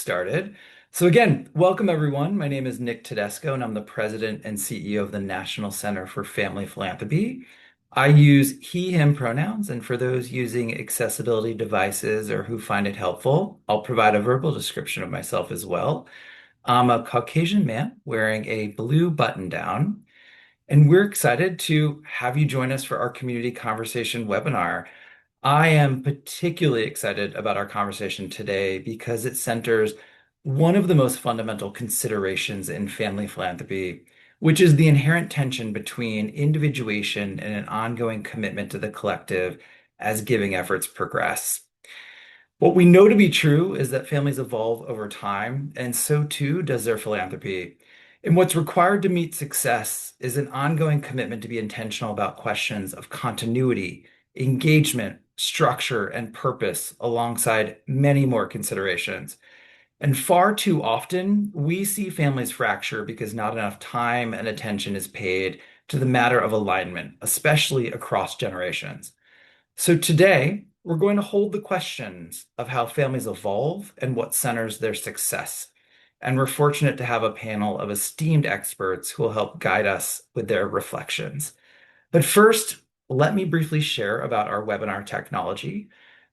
Started. So again, welcome everyone. My name is Nick Tedesco, and I'm the president and CEO of the National Center for Family Philanthropy. I use he, him pronouns, and for those using accessibility devices or who find it helpful, I'll provide a verbal description of myself as well. I'm a Caucasian man wearing a blue button down, and we're excited to have you join us for our community conversation webinar. I am particularly excited about our conversation today because it centers one of the most fundamental considerations in family philanthropy, which is the inherent tension between individuation and an ongoing commitment to the collective as giving efforts progress. What we know to be true is that families evolve over time, and so too does their philanthropy. And what's required to meet success is an ongoing commitment to be intentional about questions of continuity, engagement, structure, and purpose, alongside many more considerations. And far too often, we see families fracture because not enough time and attention is paid to the matter of alignment, especially across generations. So today, we're going to hold the questions of how families evolve and what centers their success. And we're fortunate to have a panel of esteemed experts who will help guide us with their reflections. But first, let me briefly share about our webinar technology.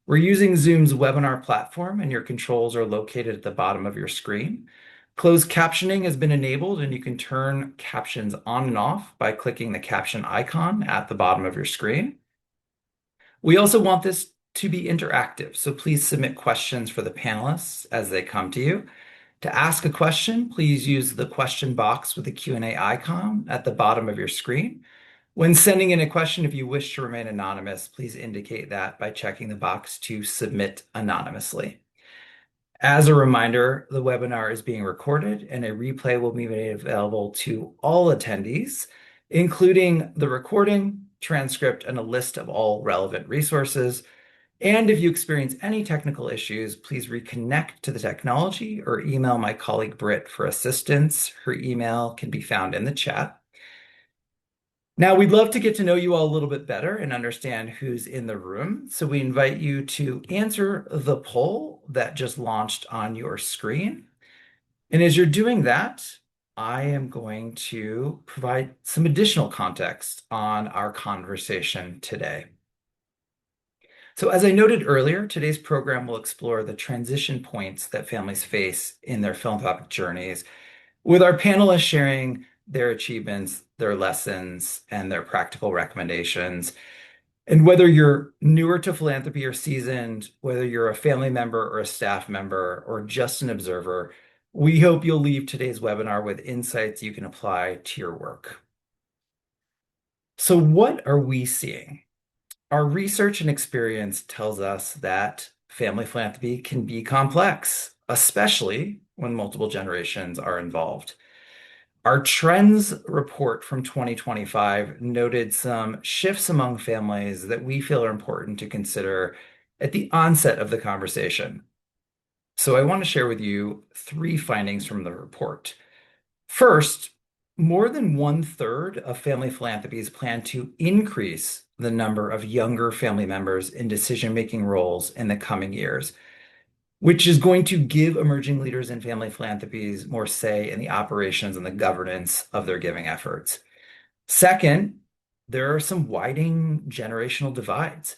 We're using Zoom's webinar platform, and your controls are located at the bottom of your screen. Closed captioning has been enabled, and you can turn captions on and off by clicking the caption icon at the bottom of your screen. We also want this to be interactive, so please submit questions for the panelists as they come to you. To ask a question, please use the question box with the Q&A icon at the bottom of your screen. When sending in a question, if you wish to remain anonymous, please indicate that by checking the box to submit anonymously. As a reminder, the webinar is being recorded and a replay will be made available to all attendees, including the recording, transcript, and a list of all relevant resources. And if you experience any technical issues, please reconnect to the technology or email my colleague Britt for assistance. Her email can be found in the chat. Now, we'd love to get to know you all a little bit better and understand who's in the room. So we invite you to answer the poll that just launched on your screen. And as you're doing that, I am going to provide some additional context on our conversation today. So as I noted earlier, today's program will explore the transition points that families face in their philanthropic journeys, with our panelists sharing their achievements, their lessons, and their practical recommendations. And whether you're newer to philanthropy or seasoned, whether you're a family member or a staff member or just an observer, we hope you'll leave today's webinar with insights you can apply to your work. So what are we seeing? Our research and experience tells us that family philanthropy can be complex, especially when multiple generations are involved. Our trends report from 2025 noted some shifts among families that we feel are important to consider at the onset of the conversation. So I want to share with you 3 findings from the report. First, more than 1/3 of family philanthropies plan to increase the number of younger family members in decision-making roles in the coming years, which is going to give emerging leaders in family philanthropies more say in the operations and the governance of their giving efforts. Second, there are some widening generational divides.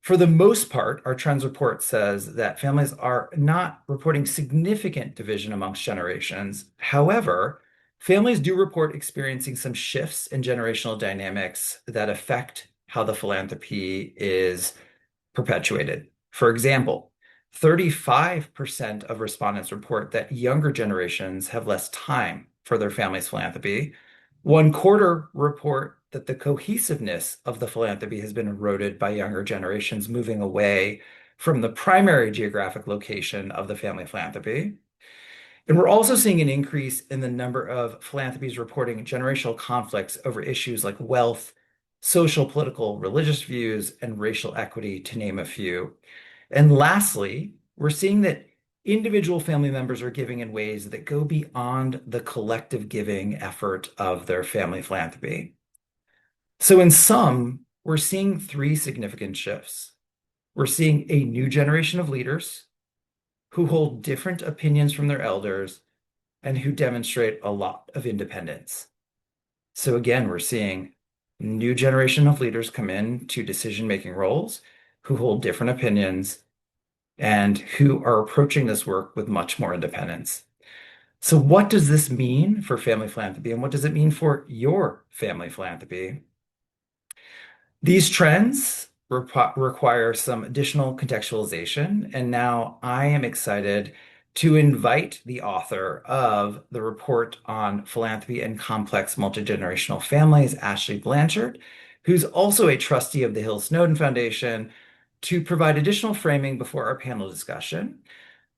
For the most part, our trends report says that families are not reporting significant division amongst generations. However, families do report experiencing some shifts in generational dynamics that affect how the philanthropy is perpetuated. For example, 35% of respondents report that younger generations have less time for their family's philanthropy. 1/4 report that the cohesiveness of the philanthropy has been eroded by younger generations moving away from the primary geographic location of the family philanthropy. And we're also seeing an increase in the number of philanthropies reporting generational conflicts over issues like wealth, social, political, religious views, and racial equity, to name a few. And lastly, we're seeing that individual family members are giving in ways that go beyond the collective giving effort of their family philanthropy. So in sum, we're seeing 3 significant shifts. We're seeing a new generation of leaders, who hold different opinions from their elders, and who demonstrate a lot of independence. So again, we're seeing new generation of leaders come in to decision-making roles who hold different opinions and who are approaching this work with much more independence. So what does this mean for family philanthropy, and what does it mean for your family philanthropy? These trends require some additional contextualization, and now I am excited to invite the author of the report on philanthropy and complex multigenerational families, Ashley Blanchard, who's also a trustee of the Hill-Snowdon Foundation, to provide additional framing before our panel discussion.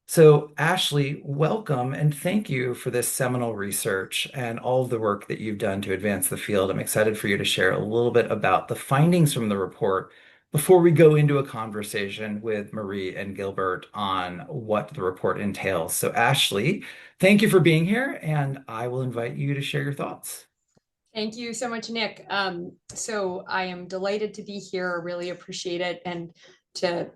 So, Ashley, welcome and thank you for this seminal research and all of the work that you've done to advance the field. I'm excited for you to share a little bit about the findings from the report before we go into a conversation with Marie and Gilbert on what the report entails. So, Ashley, thank you for being here, and I will invite you to share your thoughts. Thank you so much, Nick. So I am delighted to be here, really appreciate it, and to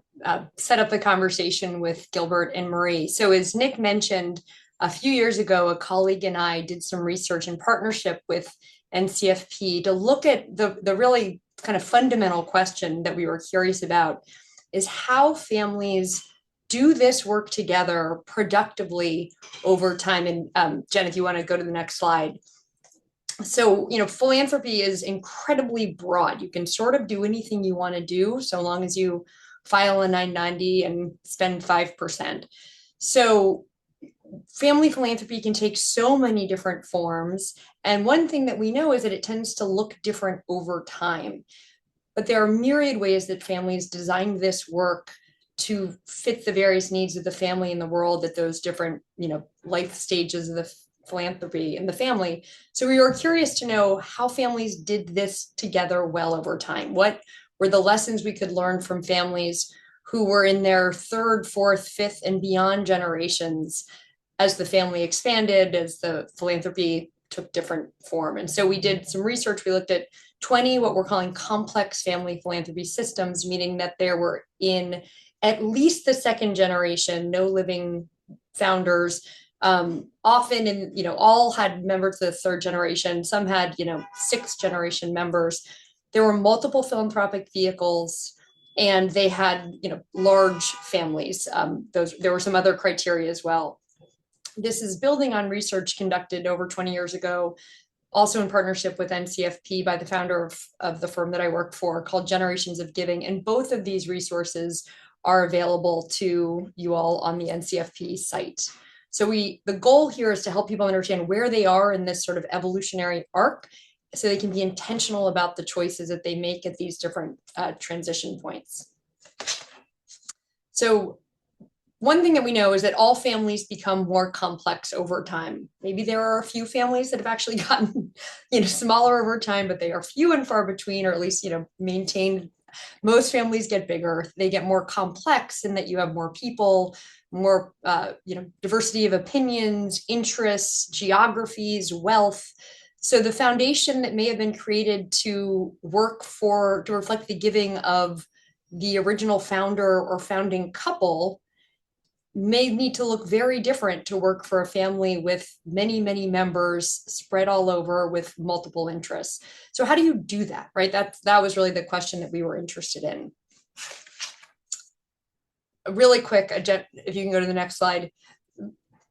set up the conversation with Gilbert and Marie. So as Nick mentioned, a few years ago, a colleague and I did some research in partnership with NCFP to look at the really kind of fundamental question that we were curious about is how families do this work together productively over time. And Jen, if you want to go to the next slide. So, philanthropy is incredibly broad. You can sort of do anything you want to do so long as you file a 990 and spend 5%. So, family philanthropy can take so many different forms. And one thing that we know is that it tends to look different over time. But there are myriad ways that families design this work to fit the various needs of the family in the world at those different, life stages of the philanthropy in the family. So we were curious to know how families did this together well over time. What were the lessons we could learn from families who were in their third, fourth, fifth, and beyond generations as the family expanded, as the philanthropy took different form. And so we did some research. We looked at 20 what we're calling complex family philanthropy systems, meaning that there were in at least the second generation, no living founders, often in, all had members of the third generation. Some had, sixth generation members. There were multiple philanthropic vehicles, and they had, large families. There were some other criteria as well. This is building on research conducted over 20 years ago, also in partnership with NCFP by the founder of the firm that I work for, called Generations of Giving. And both of these resources are available to you all on the NCFP site. So the goal here is to help people understand where they are in this sort of evolutionary arc so they can be intentional about the choices that they make at these different transition points. So one thing that we know is that all families become more complex over time. Maybe there are a few families that have actually gotten, smaller over time, but they are few and far between, or at least, maintained. Most families get bigger. They get more complex in that you have more people, more diversity of opinions, interests, geographies, wealth. So the foundation that may have been created to reflect the giving of the original founder or founding couple may need to look very different to work for a family with many, many members spread all over with multiple interests. So how do you do that, right? That was really the question that we were interested in. Really quick, if you can go to the next slide.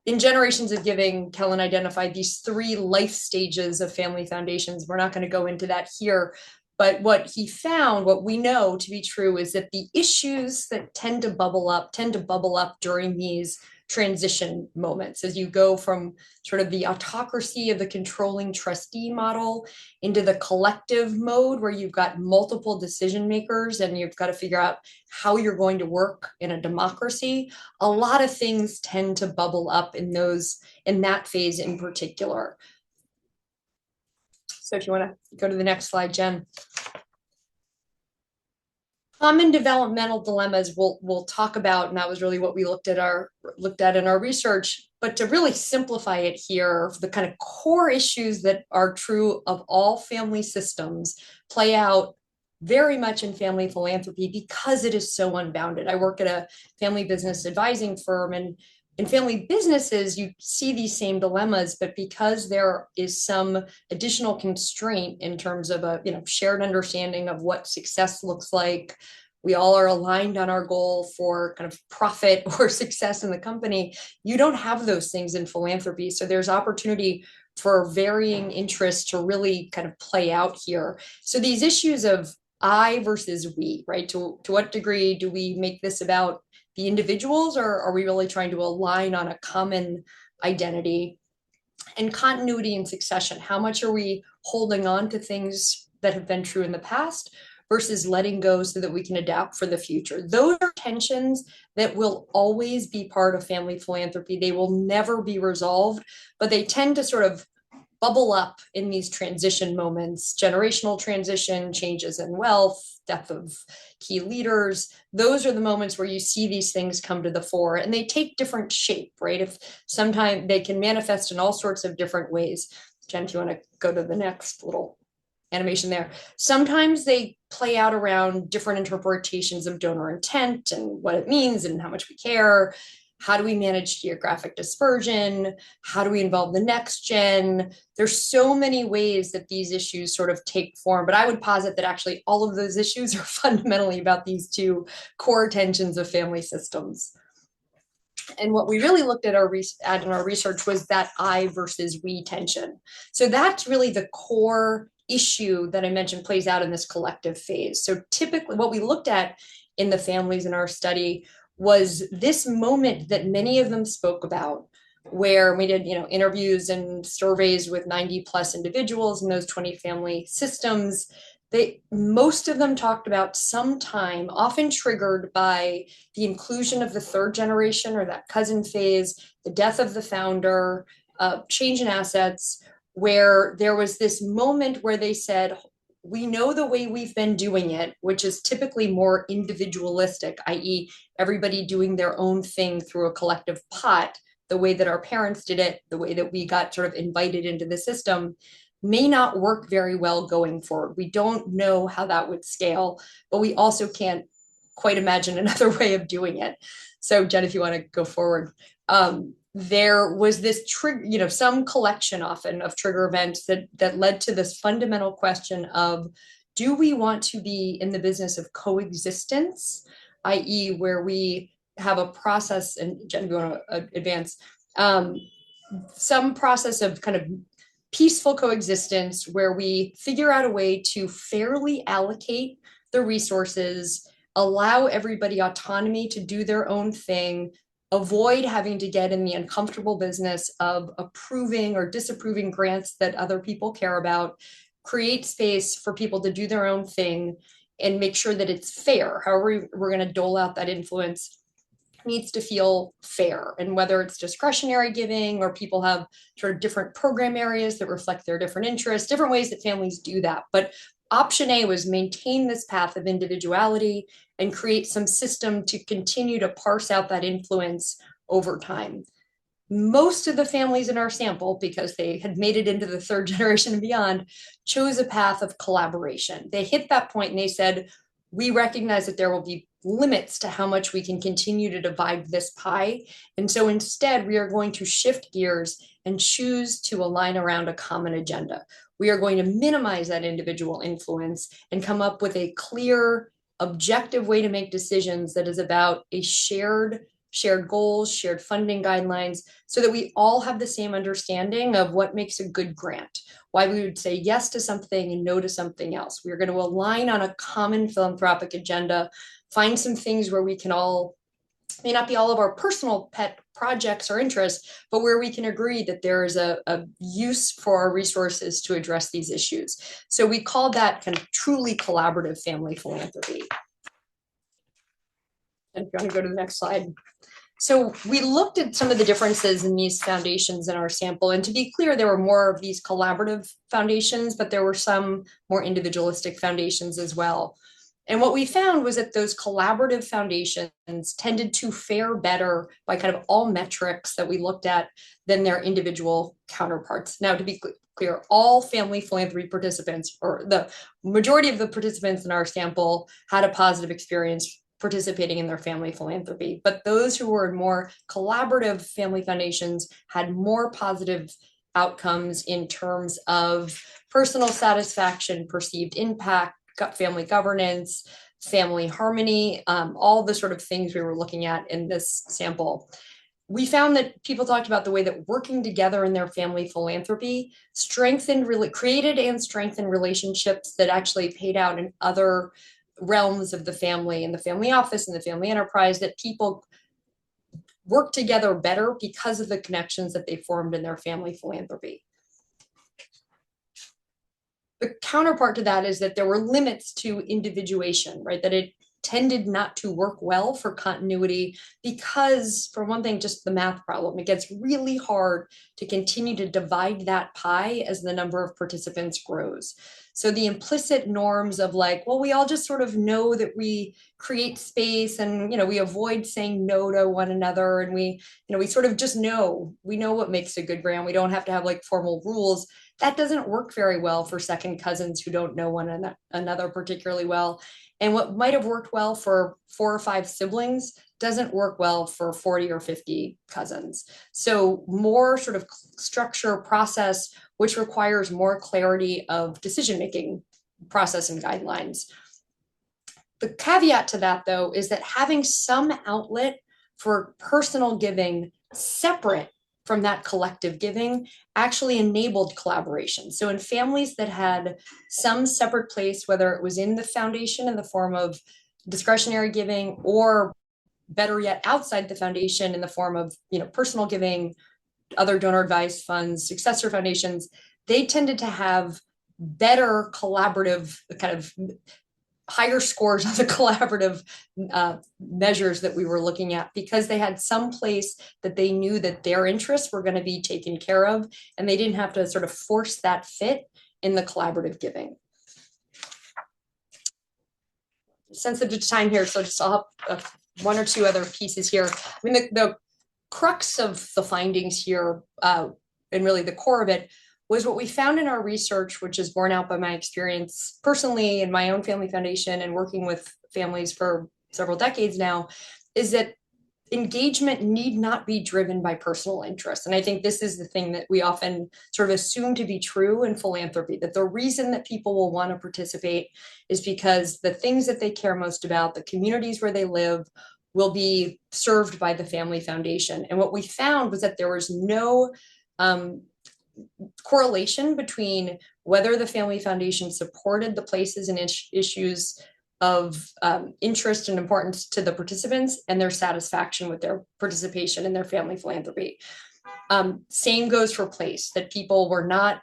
In Generations of Giving, Kellen identified these 3 life stages of family foundations. We're not going to go into that here, but what he found, what we know to be true, is that the issues that tend to bubble up during these transition moments as you go from sort of the autocracy of the controlling trustee model into the collective mode where you've got multiple decision makers and you've got to figure out how you're going to work in a democracy. A lot of things tend to bubble up in that phase in particular. So if you want to go to the next slide, Jen. Common developmental dilemmas we'll talk about, and that was really what we looked at in our research. But to really simplify it here, the kind of core issues that are true of all family systems play out very much in family philanthropy because it is so unbounded. I work at a family business advising firm, and in family businesses, you see these same dilemmas, but because there is some additional constraint in terms of a shared understanding of what success looks like, we all are aligned on our goal for kind of profit or success in the company. You don't have those things in philanthropy. So there's opportunity for varying interests to really kind of play out here. So these issues of I versus we, right? To what degree do we make this about the individuals, or are we really trying to align on a common identity? And continuity and succession, how much are we holding on to things that have been true in the past versus letting go so that we can adapt for the future? Those are tensions that will always be part of family philanthropy. They will never be resolved, but they tend to sort of bubble up in these transition moments: generational transition, changes in wealth, death of key leaders. Those are the moments where you see these things come to the fore, and they take different shape, right? If sometimes they can manifest in all sorts of different ways. Jen, if you want to go to the next little animation there. Sometimes they play out around different interpretations of donor intent and what it means and how much we care. How do we manage geographic dispersion? How do we involve the next gen? There's so many ways that these issues sort of take form, but I would posit that actually all of those issues are fundamentally about these two core tensions of family systems. And what we really looked at in our research was that I versus we tension. So that's really the core issue that I mentioned plays out in this collective phase. So typically what we looked at in the families in our study was this moment that many of them spoke about, where we did interviews and surveys with 90 plus individuals in those 20 family systems. Most of them talked about some time, often triggered by the inclusion of the third generation or that cousin phase, the death of the founder, change in assets, where there was this moment where they said, we know the way we've been doing it, which is typically more individualistic, i.e., everybody doing their own thing through a collective pot, the way that our parents did it, the way that we got sort of invited into the system, may not work very well going forward. We don't know how that would scale, but we also can't quite imagine another way of doing it. So Jen, if you want to go forward. There was this trigger, some collection often of trigger events that led to this fundamental question of, do we want to be in the business of coexistence, i.e., where we have a process, and Jen, if you want to advance, some process of kind of peaceful coexistence where we figure out a way to fairly allocate the resources, allow everybody autonomy to do their own thing, avoid having to get in the uncomfortable business of approving or disapproving grants that other people care about, create space for people to do their own thing, and make sure that it's fair. However, we're going to dole out that influence needs to feel fair. And whether it's discretionary giving or people have sort of different program areas that reflect their different interests, different ways that families do that. But option A was maintain this path of individuality and create some system to continue to parse out that influence over time. Most of the families in our sample, because they had made it into the third generation and beyond, chose a path of collaboration. They hit that point and they said, we recognize that there will be limits to how much we can continue to divide this pie. And so instead, we are going to shift gears and choose to align around a common agenda. We are going to minimize that individual influence and come up with a clear, objective way to make decisions that is about a shared goals, shared funding guidelines, so that we all have the same understanding of what makes a good grant, why we would say yes to something and no to something else. We're going to align on a common philanthropic agenda, find some things where we can all, may not be all of our personal pet projects or interests, but where we can agree that there is a use for our resources to address these issues. So we call that kind of truly collaborative family philanthropy. And if you want to go to the next slide. So we looked at some of the differences in these foundations in our sample. And to be clear, there were more of these collaborative foundations, but there were some more individualistic foundations as well. And what we found was that those collaborative foundations tended to fare better by kind of all metrics that we looked at than their individual counterparts. Now, to be clear, all family philanthropy participants, or the majority of the participants in our sample, had a positive experience participating in their family philanthropy. But those who were in more collaborative family foundations had more positive outcomes in terms of personal satisfaction, perceived impact, family governance, family harmony, all the sort of things we were looking at in this sample. We found that people talked about the way that working together in their family philanthropy created and strengthened relationships that actually paid out in other realms of the family, in the family office, and the family enterprise, that people work together better because of the connections that they formed in their family philanthropy. The counterpart to that is that there were limits to individuation, right? That it tended not to work well for continuity because, for one thing, just the math problem. It gets really hard to continue to divide that pie as the number of participants grows. So the implicit norms of like, well, we all just sort of know that we create space and, we avoid saying no to one another. And we sort of just know, we know what makes a good grant. We don't have to have like formal rules. That doesn't work very well for second cousins who don't know one another particularly well. And what might have worked well for 4 or 5 siblings doesn't work well for 40 or 50 cousins. So more sort of structure, process, which requires more clarity of decision-making process and guidelines. The caveat to that, though, is that having some outlet for personal giving separate from that collective giving actually enabled collaboration. So in families that had some separate place, whether it was in the foundation in the form of discretionary giving, or better yet, outside the foundation in the form of personal giving, other donor advised funds, successor foundations, they tended to have better collaborative kind of higher scores on the collaborative measures that we were looking at, because they had some place that they knew that their interests were going to be taken care of, and they didn't have to sort of force that fit in the collaborative giving. Sensitive to time here, so I'll have 1 or 2 other pieces here. I mean, the crux of the findings here, and really the core of it, was what we found in our research, which is borne out by my experience personally in my own family foundation and working with families for several decades now, is that engagement need not be driven by personal interest. And I think this is the thing that we often sort of assume to be true in philanthropy, that the reason that people will want to participate is because the things that they care most about, the communities where they live, will be served by the family foundation. And what we found was that there was no correlation between whether the family foundation supported the places and issues of interest and importance to the participants and their satisfaction with their participation in their family philanthropy. Same goes for place, that people were not,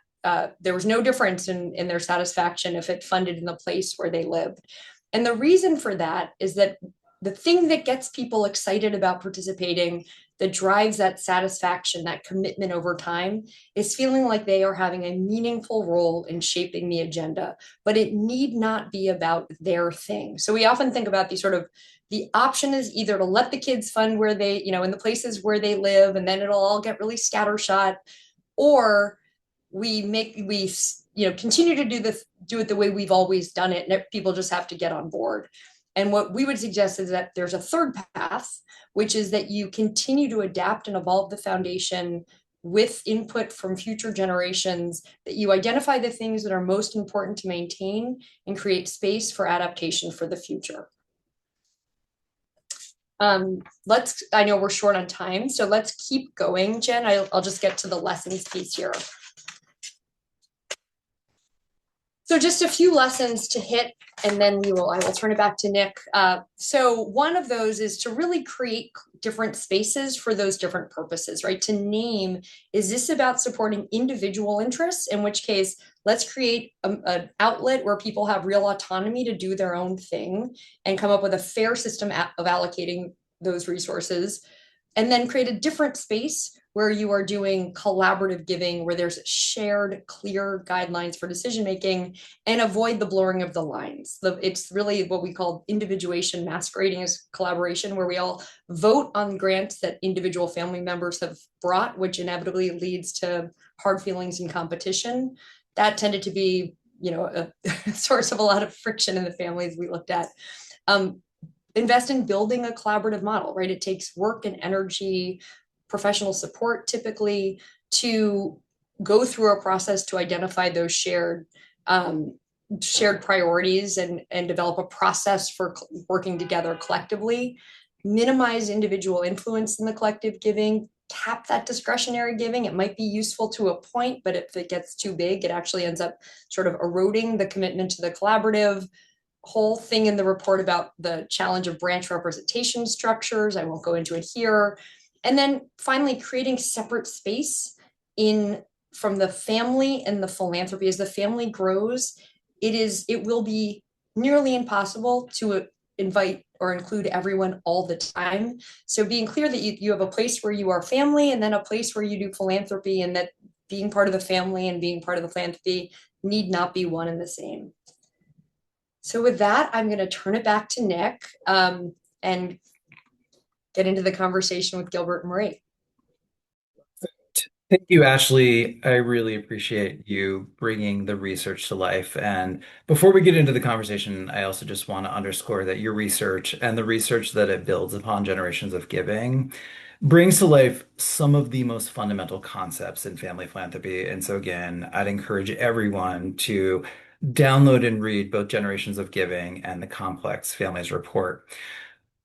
there was no difference in their satisfaction if it funded in the place where they lived. And the reason for that is that the thing that gets people excited about participating, that drives that satisfaction, that commitment over time, is feeling like they are having a meaningful role in shaping the agenda, but it need not be about their thing. So we often think about the option is either to let the kids fund where they, in the places where they live, and then it'll all get really scattershot, or we continue to do it the way we've always done it, and people just have to get on board. And what we would suggest is that there's a third path, which is that you continue to adapt and evolve the foundation with input from future generations, that you identify the things that are most important to maintain and create space for adaptation for the future. I know we're short on time, so let's keep going, Jen. I'll just get to the lessons piece here. So just a few lessons to hit, and then I will turn it back to Nick. So one of those is to really create different spaces for those different purposes, right? To name, is this about supporting individual interests? In which case, let's create an outlet where people have real autonomy to do their own thing and come up with a fair system of allocating those resources. And then create a different space where you are doing collaborative giving, where there's shared, clear guidelines for decision making, and avoid the blurring of the lines. It's really what we call individuation masquerading as collaboration, where we all vote on grants that individual family members have brought, which inevitably leads to hard feelings and competition. That tended to be, a source of a lot of friction in the families we looked at. Invest in building a collaborative model, right? It takes work and energy, professional support typically, to go through a process to identify those shared priorities and develop a process for working together collectively. Minimize individual influence in the collective giving, cap that discretionary giving. It might be useful to a point, but if it gets too big, it actually ends up sort of eroding the commitment to the collaborative. Whole thing in the report about the challenge of branch representation structures. I won't go into it here. And then finally, creating separate space from the family and the philanthropy. As the family grows, it will be nearly impossible to invite or include everyone all the time. So being clear that you have a place where you are family and then a place where you do philanthropy, and that being part of the family and being part of the philanthropy need not be one and the same. So with that, I'm going to turn it back to Nick and get into the conversation with Gilbert and Marie. Thank you, Ashley. I really appreciate you bringing the research to life. And before we get into the conversation, I also just want to underscore that your research and the research that it builds upon generations of giving brings to life some of the most fundamental concepts in family philanthropy. And so, again, I'd encourage everyone to download and read both Generations of Giving and the Complex Families Report.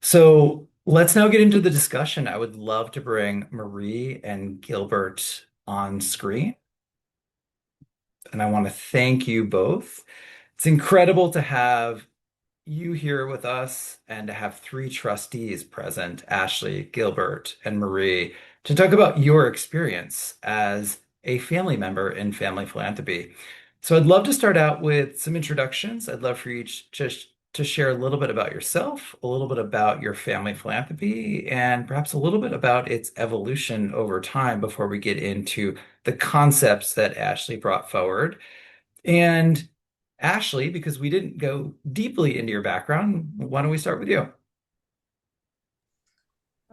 So let's now get into the discussion. I would love to bring Marie and Gilbert on screen. And I want to thank you both. It's incredible to have you here with us and to have three trustees present, Ashley, Gilbert, and Marie, to talk about your experience as a family member in family philanthropy. So I'd love to start out with some introductions. I'd love for you just to share a little bit about yourself, a little bit about your family philanthropy, and perhaps a little bit about its evolution over time before we get into the concepts that Ashley brought forward. And Ashley, because we didn't go deeply into your background, why don't we start with you?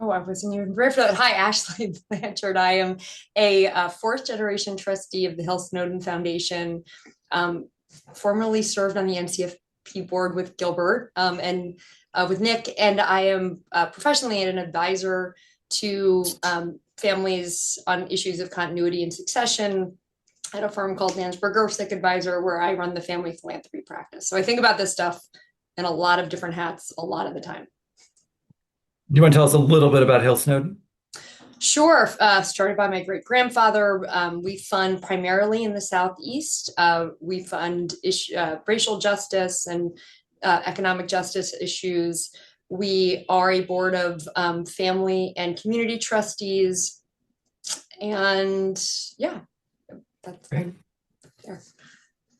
Oh, I wasn't even prepared for that. Hi, Ashley Blanchard. I am a fourth generation trustee of the Hill-Snowdon Foundation, formerly served on the NCFP board with Gilbert and with Nick, and I am professionally an advisor to families on issues of continuity and succession at a firm called Nansberg Sick Advisor, where I run the family philanthropy practice. So I think about this stuff in a lot of different hats a lot of the time. Do you want to tell us a little bit about Hill-Snowdon? Sure. Started by my great grandfather. We fund primarily in the Southeast. We fund racial justice and economic justice issues. We are a board of family and community trustees. And yeah, that's Great. there.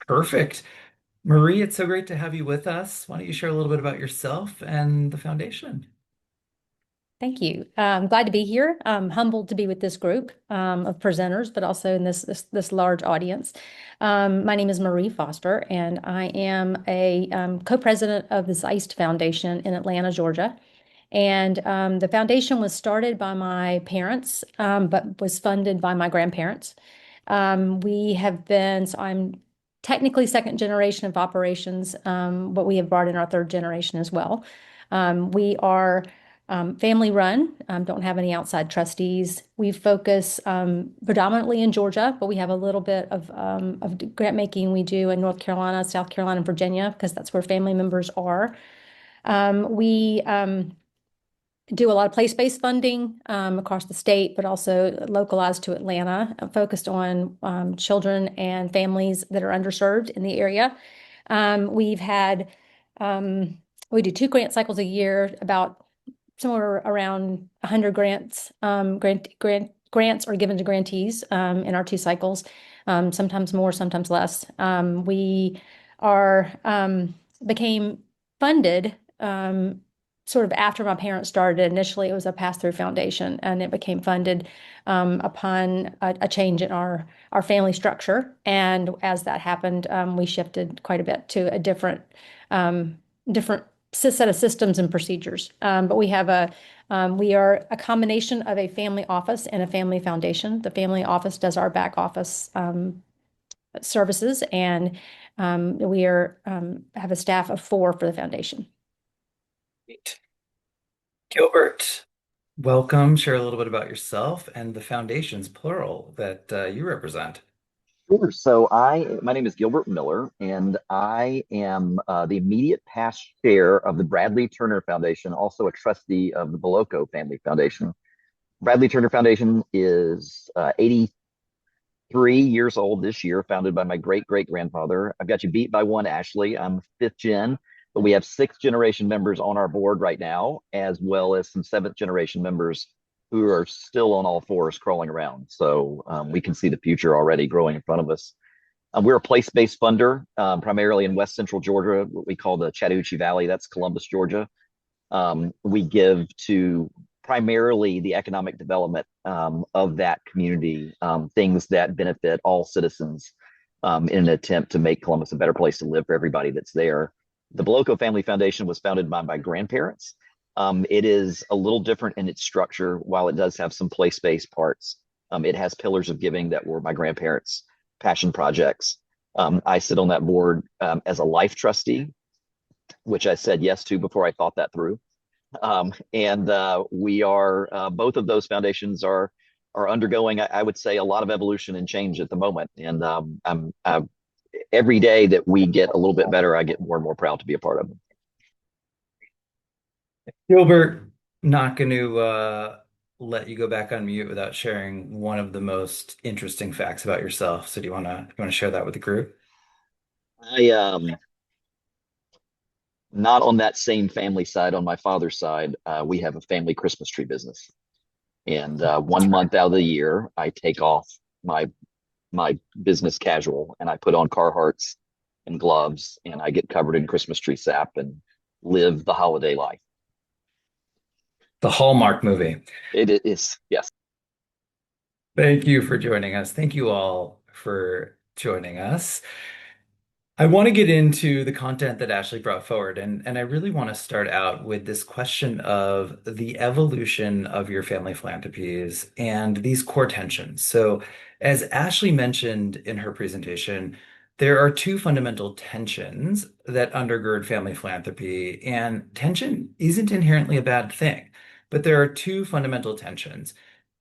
Perfect. Marie, it's so great to have you with us. Why don't you share a little bit about yourself and the foundation? Thank you. I'm glad to be here. I'm humbled to be with this group of presenters, but also in this large audience. My name is Marie Foster, and I am a co-president of the Zeist Foundation in Atlanta, Georgia. And the foundation was started by my parents, but was funded by my grandparents. So I'm technically second generation of operations, but we have brought in our third generation as well. We are family run, don't have any outside trustees. We focus predominantly in Georgia, but we have a little bit of grant making we do in North Carolina, South Carolina, and Virginia, because that's where family members are. We do a lot of place-based funding across the state, but also localized to Atlanta, focused on children and families that are underserved in the area. We do 2 grant cycles a year, about somewhere around 100 grants. Grants are given to grantees in our 2 cycles, sometimes more, sometimes less. We became funded sort of after my parents started. Initially, it was a pass-through foundation, and it became funded upon a change in our family structure. And as that happened, we shifted quite a bit to a different set of systems and procedures. But we are a combination of a family office and a family foundation. The family office does our back office services, and we have a staff of 4 for the foundation. Great. Gilbert, welcome. Share a little bit about yourself and the foundations, plural, that you represent. Sure. My name is Gilbert Miller, and I am the immediate past chair of the Bradley Turner Foundation, also a trustee of the Boloco Family Foundation. Bradley Turner Foundation is 83 years old this year, founded by my great-great-grandfather. I've got you beat by one, Ashley. I'm 5th gen, but we have 6th generation members on our board right now, as well as some 7th generation members who are still on all fours crawling around. So we can see the future already growing in front of us. We're a place-based funder, primarily in West Central Georgia, what we call the Chattahoochee Valley. That's Columbus, Georgia. We give to primarily the economic development of that community, things that benefit all citizens in an attempt to make Columbus a better place to live for everybody that's there. The Boloco Family Foundation was founded by my grandparents. It is a little different in its structure. While it does have some place-based parts, it has pillars of giving that were my grandparents' passion projects. I sit on that board as a life trustee, which I said yes to before I thought that through. We are both of those foundations are undergoing, I would say, a lot of evolution and change at the moment. And every day that we get a little bit better, I get more and more proud to be a part of them. Gilbert, not going to let you go back on mute without sharing one of the most interesting facts about yourself. So do you want to share that with the group? I not on that same family side. On my father's side, we have a family Christmas tree business, and 1 month out of the year, I take off my business casual and I put on Carhartts and gloves, and I get covered in Christmas tree sap and live the holiday life. The Hallmark movie. It is, yes. Thank you for joining us. Thank you all for joining us. I want to get into the content that Ashley brought forward, and I really want to start out with this question of the evolution of your family philanthropies and these core tensions. So, as Ashley mentioned in her presentation, there are 2 fundamental tensions that undergird family philanthropy, and tension isn't inherently a bad thing, but there are 2 fundamental tensions: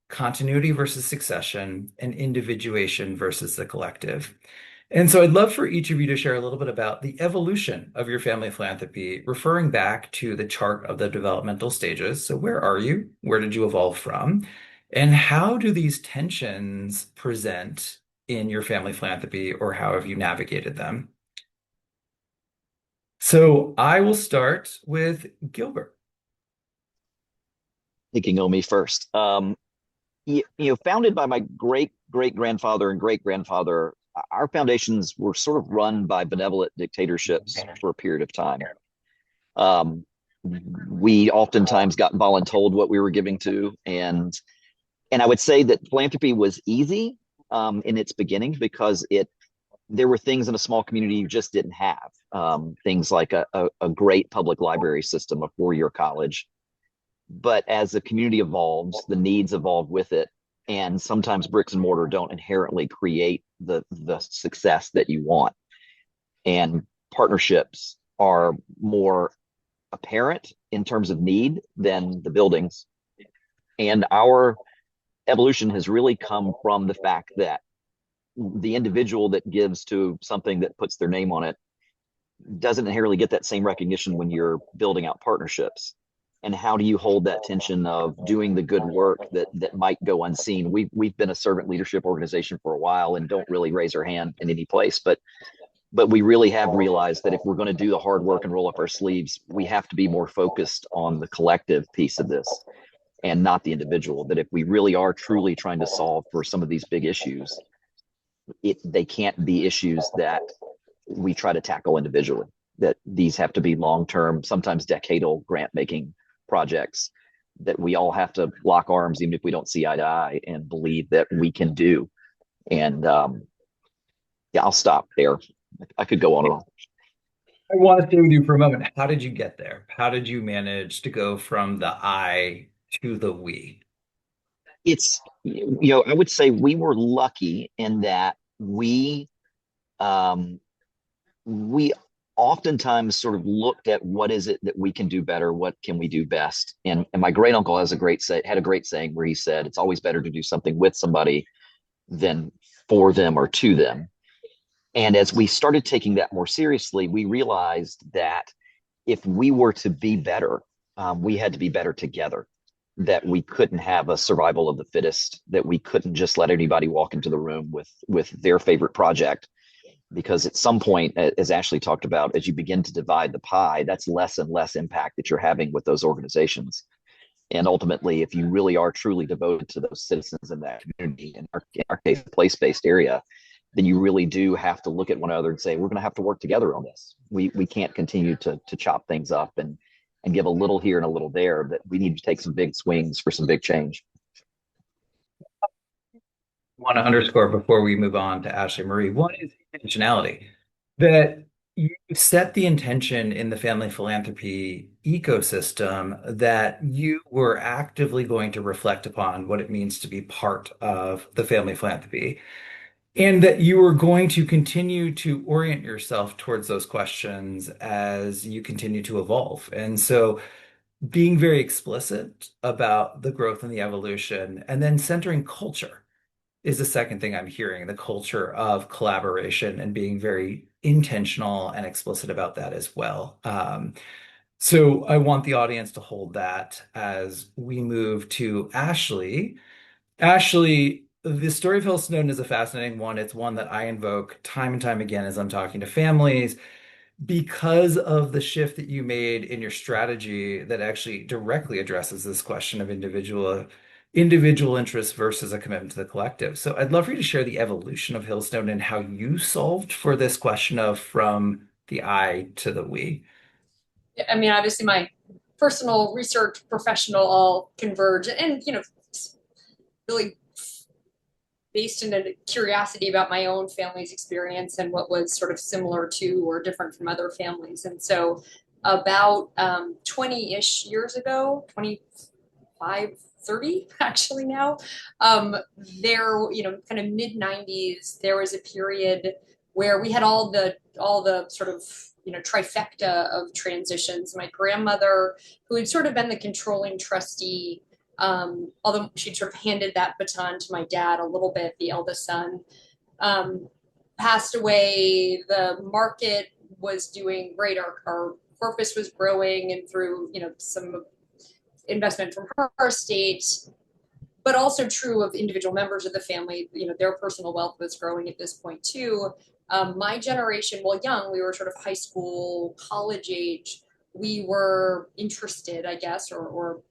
continuity versus succession, and individuation versus the collective. And so I'd love for each of you to share a little bit about the evolution of your family philanthropy, referring back to the chart of the developmental stages. So where are you? Where did you evolve from? And how do these tensions present in your family philanthropy, or how have you navigated them? So I will start with Gilbert. Thinking on me first. Founded by my great-great-grandfather and great-grandfather, our foundations were sort of run by benevolent dictatorships for a period of time. We oftentimes got voluntold what we were giving to, and I would say that philanthropy was easy in its beginning because there were things in a small community you just didn't have. Things like a great public library system, a 4-year college. But as the community evolves, the needs evolve with it. And sometimes bricks and mortar don't inherently create the success that you want. And partnerships are more apparent in terms of need than the buildings. And our evolution has really come from the fact that the individual that gives to something that puts their name on it doesn't inherently get that same recognition when you're building out partnerships. And how do you hold that tension of doing the good work that might go unseen? We've been a servant leadership organization for a while and don't really raise our hand in any place, but we really have realized that if we're going to do the hard work and roll up our sleeves, we have to be more focused on the collective piece of this and not the individual. That if we really are truly trying to solve for some of these big issues, they can't be issues that we try to tackle individually. that these have to be long-term, sometimes decadal grant-making projects that we all have to lock arms, even if we don't see eye to eye, and believe that we can do. And yeah, I'll stop there. I could go on and on. I want to stay with you for a moment. How did you get there? How did you manage to go from the I to the we? It's, I would say we were lucky in that um, we oftentimes sort of looked at what is it that we can do better, what can we do best. And my great uncle had a great saying where he said, it's always better to do something with somebody than for them or to them. And as we started taking that more seriously, we realized that if we were to be better, we had to be better together. That we couldn't have a survival of the fittest. That we couldn't just let anybody walk into the room with their favorite project, because at some point, as Ashley talked about, as you begin to divide the pie, that's less and less impact that you're having with those organizations. And ultimately, if you really are truly devoted to those citizens in that community, in our case, place-based area, then you really do have to look at one another and say, we're going to have to work together on this. We can't continue to chop things up and give a little here and a little there. That we need to take some big swings for some big change. Want to underscore before we move on to Ashley Marie. One is intentionality, that you set the intention in the family philanthropy ecosystem that you were actively going to reflect upon what it means to be part of the family philanthropy, and that you were going to continue to orient yourself towards those questions as you continue to evolve. And so being very explicit about the growth and the evolution, and then centering culture is the second thing I'm hearing, the culture of collaboration and being very intentional and explicit about that as well. So I want the audience to hold that as we move to Ashley. Ashley, the story of Hill-Snowdon is a fascinating one. It's one that I invoke time and time again as I'm talking to families, because of the shift that you made in your strategy that actually directly addresses this question of individual interest versus a commitment to the collective. So I'd love for you to share the evolution of Hill-Snowdon and how you solved for this question of from the I to the we. I mean, obviously my personal research professional all converge and, really based in a curiosity about my own family's experience and what was sort of similar to or different from other families. And so about 20-ish years ago, 25, 30 actually now, there, kind of mid 90s, there was a period where we had all the sort of, trifecta of transitions. My grandmother, who had sort of been the controlling trustee, although she'd sort of handed that baton to my dad a little bit, the eldest son, passed away. The market was doing great. Our corpus was growing, and through, some investment from her estate, but also true of individual members of the family, their personal wealth was growing at this point too. My generation, while young, we were sort of high school, college age. We were interested, I guess, or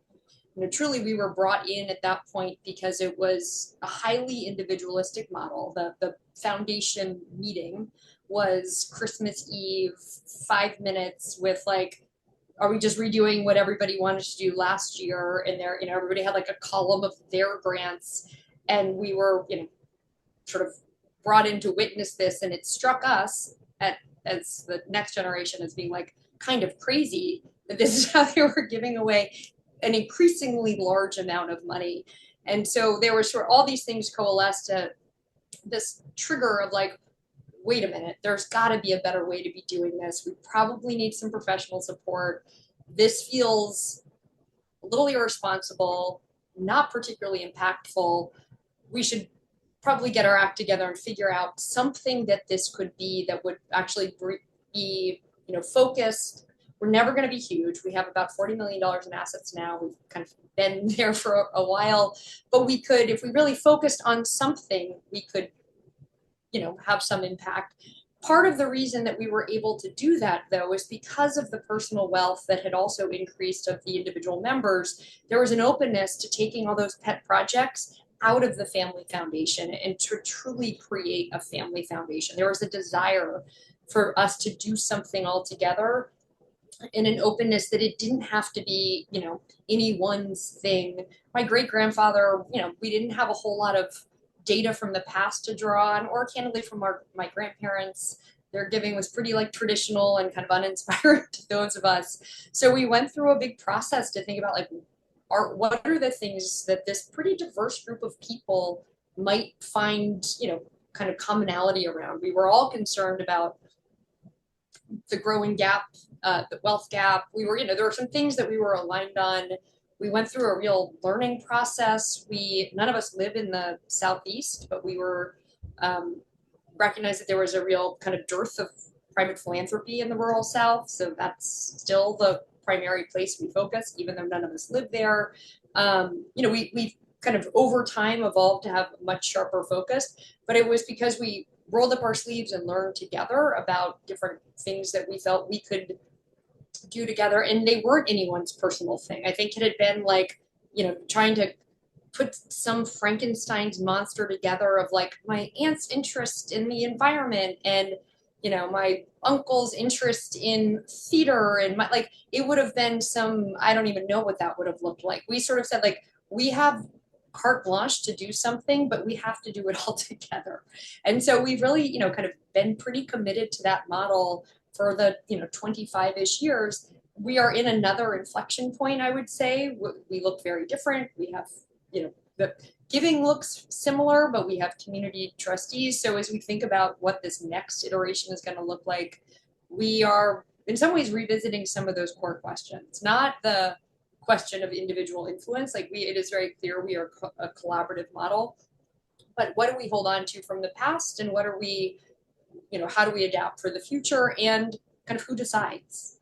truly we were brought in at that point because it was a highly individualistic model. The foundation meeting was Christmas Eve, 5 minutes with like, are we just redoing what everybody wanted to do last year? And there, everybody had like a column of their grants, and we were, sort of brought in to witness this. And it struck us as the next generation as being like kind of crazy that this is how they were giving away an increasingly large amount of money. And so there were sort of all these things coalesced to this trigger of like, wait a minute, there's got to be a better way to be doing this. We probably need some professional support. This feels a little irresponsible, not particularly impactful. We should probably get our act together and figure out something that this could be that would actually be, focused. We're never going to be huge. We have about $40 million in assets now. We've kind of been there for a while, but we could, if we really focused on something, we could, have some impact. Part of the reason that we were able to do that, though, is because of the personal wealth that had also increased of the individual members. There was an openness to taking all those pet projects out of the family foundation and to truly create a family foundation. There was a desire for us to do something all together in an openness that it didn't have to be, anyone's thing. My great grandfather, we didn't have a whole lot of data from the past to draw on, or candidly from my grandparents. Their giving was pretty like traditional and kind of uninspired to those of us. So we went through a big process to think about like, what are the things that this pretty diverse group of people might find, kind of commonality around. We were all concerned about the growing gap, the wealth gap. There were some things that we were aligned on. We went through a real learning process. None of us live in the Southeast, but we were recognized that there was a real kind of dearth of private philanthropy in the rural South. So that's still the primary place we focus, even though none of us live there. We kind of over time evolved to have a much sharper focus, but it was because we rolled up our sleeves and learned together about different things that we felt we could do together. And they weren't anyone's personal thing. I think it had been like, trying to put some Frankenstein's monster together of like my aunt's interest in the environment and, my uncle's interest in theater and it would have been I don't even know what that would have looked like. We sort of said like, we have carte blanche to do something, but we have to do it all together. And so we've really, kind of been pretty committed to that model for the, 25-ish years. We are in another inflection point, I would say. We look very different. We have, the giving looks similar, but we have community trustees. So as we think about what this next iteration is going to look like, we are in some ways revisiting some of those core questions, not the question of individual influence. It is very clear we are a collaborative model, but what do we hold on to from the past, and what are we, how do we adapt for the future, and kind of who decides?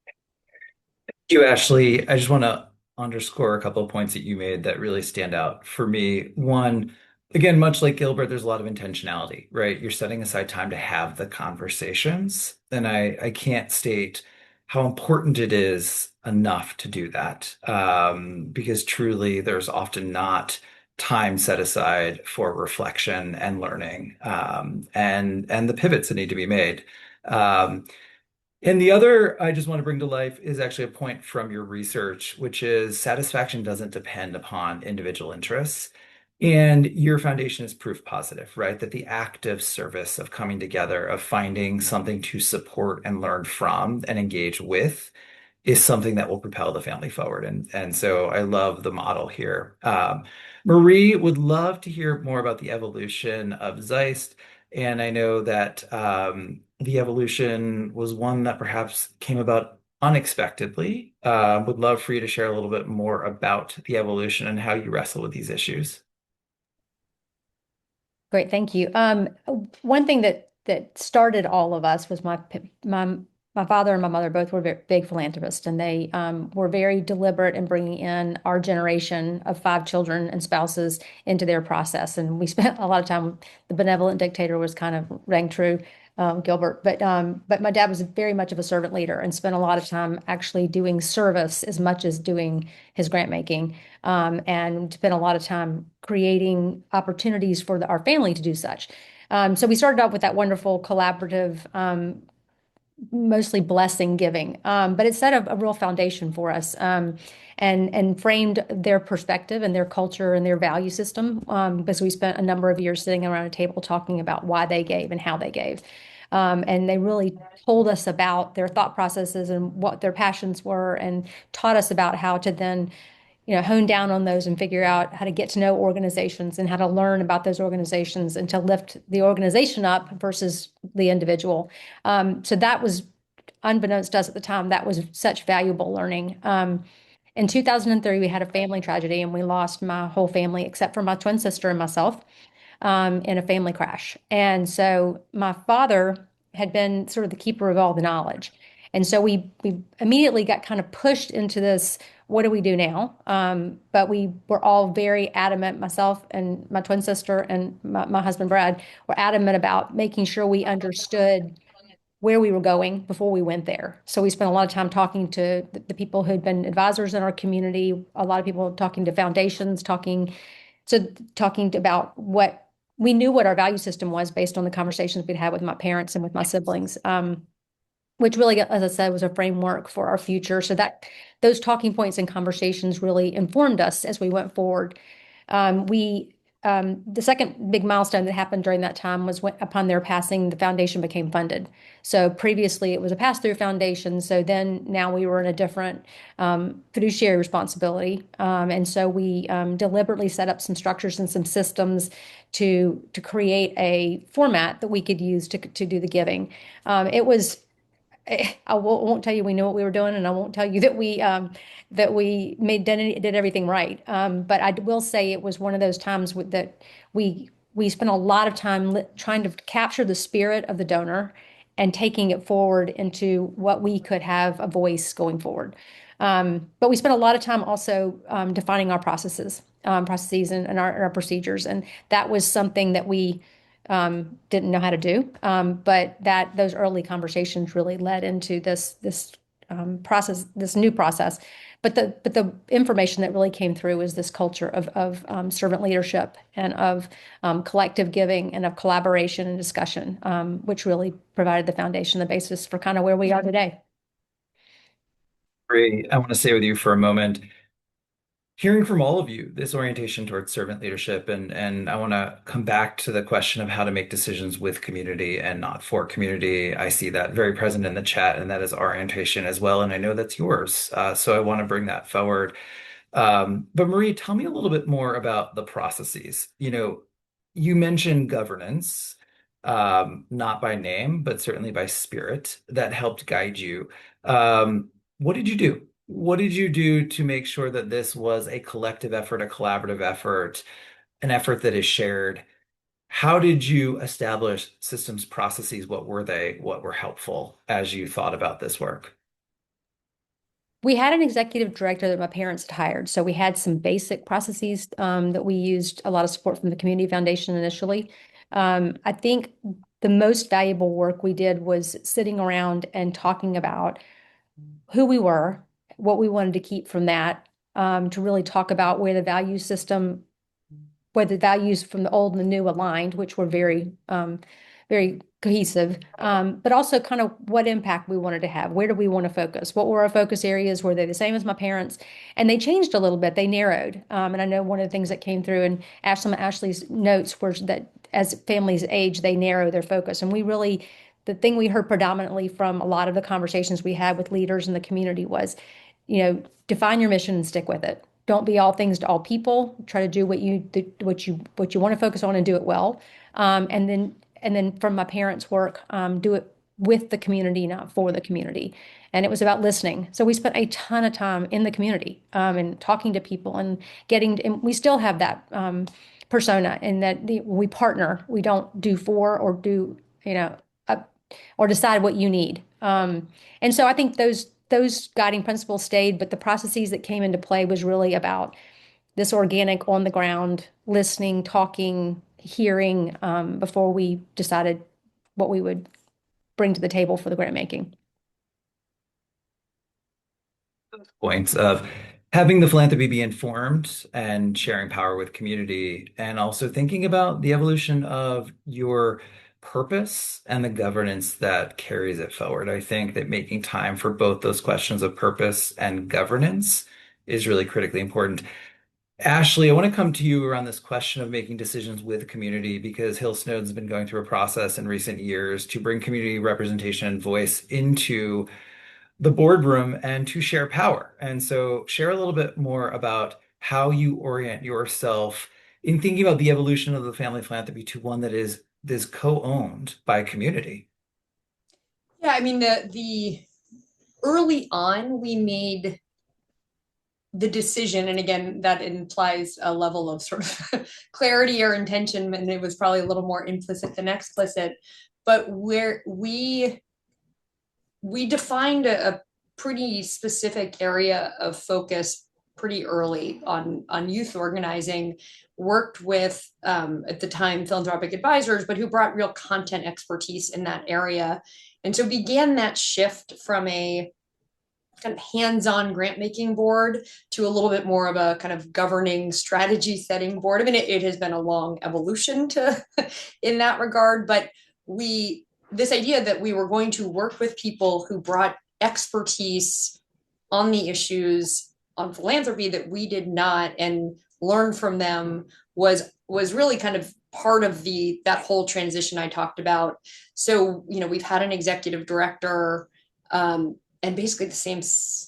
Thank you, Ashley. I just want to underscore a couple of points that you made that really stand out for me. One, again, much like Gilbert, there's a lot of intentionality, right? You're setting aside time to have the conversations, and I can't state how important it is enough to do that, because truly there's often not time set aside for reflection and learning, and the pivots that need to be made. And the other I just want to bring to life is actually a point from your research, which is satisfaction doesn't depend upon individual interests. And your foundation is proof positive, right? That the active service of coming together, of finding something to support and learn from and engage with is something that will propel the family forward. And so I love the model here. Marie would love to hear more about the evolution of Zeist. And I know that the evolution was one that perhaps came about unexpectedly. Would love for you to share a little bit more about the evolution and how you wrestle with these issues. Great, thank you. One thing that started all of us was my father and my mother both were big philanthropists, and they were very deliberate in bringing in our generation of 5 children and spouses into their process. And we spent a lot of time. The benevolent dictator was kind of rang true, Gilbert, but my dad was very much of a servant leader and spent a lot of time actually doing service as much as doing his grant making, and spent a lot of time creating opportunities for our family to do such. So we started out with that wonderful collaborative, mostly blessing giving, but it set a real foundation for us, and framed their perspective and their culture and their value system, because we spent a number of years sitting around a table talking about why they gave and how they gave. And they really told us about their thought processes and what their passions were, and taught us about how to then hone down on those and figure out how to get to know organizations and how to learn about those organizations and to lift the organization up versus the individual. So that was, unbeknownst to us at the time, that was such valuable learning. In 2003, we had a family tragedy, and we lost my whole family except for my twin sister and myself, in a family crash. And so my father had been sort of the keeper of all the knowledge. And so we immediately got kind of pushed into this, what do we do now? But we were all very adamant, myself and my twin sister and my husband, Brad, were adamant about making sure we understood where we were going before we went there. So we spent a lot of time talking to the people who'd been advisors in our community, a lot of people talking to foundations, talking about what we knew what our value system was based on the conversations we'd had with my parents and with my siblings, which really, as I said, was a framework for our future. So that those talking points and conversations really informed us as we went forward. The second big milestone that happened during that time was when, upon their passing, the foundation became funded. So previously it was a pass-through foundation. So then now we were in a different fiduciary responsibility. And so we deliberately set up some structures and some systems to create a format that we could use to do the giving. It was I won't tell you we knew what we were doing, and I won't tell you that we did everything right. But I will say it was one of those times that we spent a lot of time trying to capture the spirit of the donor and taking it forward into what we could have a voice going forward. But we spent a lot of time also defining our processes and our procedures, and that was something that we didn't know how to do. But that those early conversations really led into this process, this new process. But the information that really came through is this culture of servant leadership and of collective giving and of collaboration and discussion, which really provided the foundation, the basis for kind of where we are today. Great. I want to stay with you for a moment. Hearing from all of you, this orientation towards servant leadership, and I want to come back to the question of how to make decisions with community and not for community. I see that very present in the chat, and that is our orientation as well, and I know that's yours. So I want to bring that forward. But Marie, tell me a little bit more about the processes. You mentioned governance, not by name, but certainly by spirit, that helped guide you. What did you do? What did you do to make sure that this was a collective effort, a collaborative effort, an effort that is shared? How did you establish systems, processes? What were they? What were helpful as you thought about this work? We had an executive director that my parents had hired. So we had some basic processes that we used a lot of support from the Community Foundation initially. I think the most valuable work we did was sitting around and talking about who we were, what we wanted to keep from that, to really talk about where the values from the old and the new aligned, which were very, very cohesive, but also kind of what impact we wanted to have. Where do we want to focus? What were our focus areas? Were they the same as my parents? And they changed a little bit. They narrowed. And I know one of the things that came through in Ashley's notes was that as families age, they narrow their focus. And the thing we heard predominantly from a lot of the conversations we had with leaders in the community was, define your mission and stick with it. Don't be all things to all people. Try to do what you want to focus on and do it well. And then from my parents' work, do it with the community, not for the community. And it was about listening. So we spent a ton of time in the community and talking to people and and we still have that persona in that we partner. We don't do for or do, or decide what you need. And so I think those guiding principles stayed, but the processes that came into play was really about this organic on the ground listening, talking, hearing before we decided what we would bring to the table for the grant making. Points of having the philanthropy be informed and sharing power with community, and also thinking about the evolution of your purpose and the governance that carries it forward. I think that making time for both those questions of purpose and governance is really critically important. Ashley, I want to come to you around this question of making decisions with community, because Hill-Snowdon's been going through a process in recent years to bring community representation and voice into the boardroom and to share power. And so share a little bit more about how you orient yourself in thinking about the evolution of the family philanthropy to one that is co-owned by community. Yeah, I mean, the early on, we made the decision, and again, that implies a level of sort of clarity or intention, and it was probably a little more implicit than explicit, but where we defined a pretty specific area of focus pretty early on youth organizing, worked with, at the time, philanthropic advisors, but who brought real content expertise in that area. And so began that shift from a kind of hands-on grant making board to a little bit more of a kind of governing strategy setting board. I mean, it has been a long evolution to in that regard, but this idea that we were going to work with people who brought expertise on the issues on philanthropy that we did not, and learn from them was really kind of part of that whole transition I talked about. So, we've had an executive director, and basically the same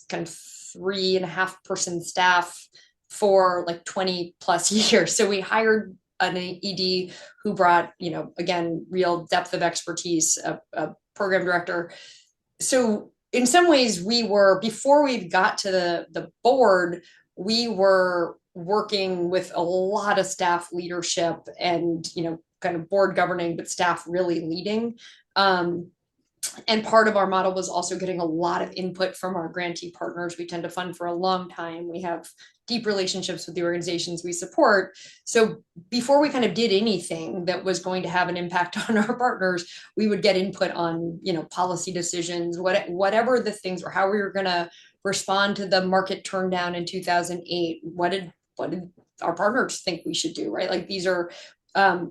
kind of 3.5 person staff for like 20 plus years. So we hired an ED who brought, again, real depth of expertise, a program director. So in some ways before we got to the board, we were working with a lot of staff leadership and, kind of board governing, but staff really leading. And part of our model was also getting a lot of input from our grantee partners. We tend to fund for a long time. We have deep relationships with the organizations we support. So before we kind of did anything that was going to have an impact on our partners, we would get input on, policy decisions, whatever the things were, how we were going to respond to the market turndown in 2008. What did our partners think we should do, right? Like these are,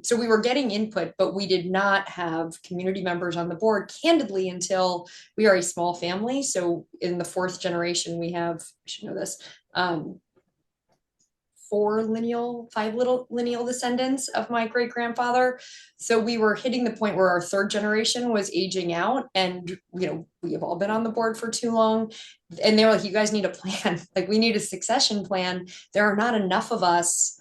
so we were getting input, but we did not have community members on the board, candidly, until we are a small family. So in the 4th generation, we have, I should know this, 5 little lineal descendants of my great grandfather. So we were hitting the point where our 3rd generation was aging out, and we have all been on the board for too long. And they were like, "You guys need a plan. Like, we need a succession plan. There are not enough of us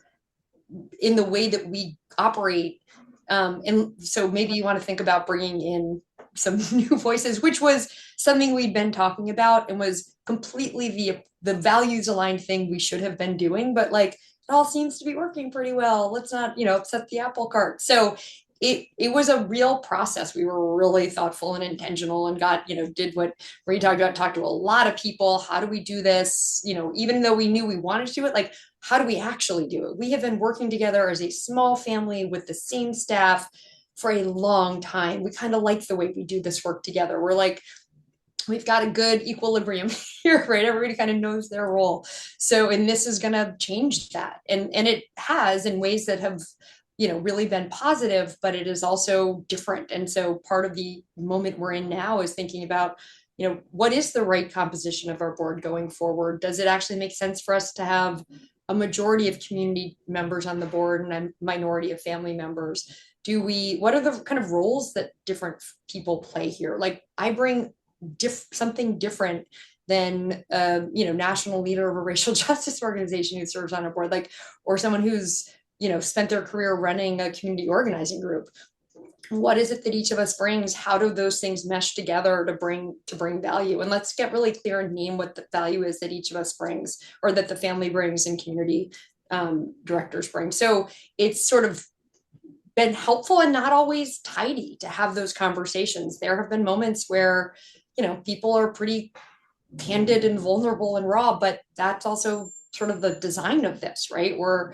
in the way that we operate." And so maybe you want to think about bringing in some new voices, which was something we'd been talking about and was completely the values aligned thing we should have been doing, but like, it all seems to be working pretty well. Let's not, upset the apple cart. So it was a real process. We were really thoughtful and intentional, and did what Marie talked about, talked to a lot of people. How do we do this? Even though we knew we wanted to do it, like, how do we actually do it? We have been working together as a small family with the same staff for a long time. We kind of like the way we do this work together. We're like, we've got a good equilibrium here, right? Everybody kind of knows their role. So, and this is going to change that. And it has, in ways that have, really been positive, but it is also different. And so part of the moment we're in now is thinking about, what is the right composition of our board going forward? Does it actually make sense for us to have a majority of community members on the board and a minority of family members? What are the kind of roles that different people play here? Like, I bring something different than national leader of a racial justice organization who serves on a board, like, or someone who's spent their career running a community organizing group. What is it that each of us brings? How do those things mesh together to bring value? And let's get really clear and name what the value is that each of us brings, or that the family brings and community directors bring. So it's sort of been helpful and not always tidy to have those conversations. There have been moments where, people are pretty candid and vulnerable and raw, but that's also sort of the design of this, right? We're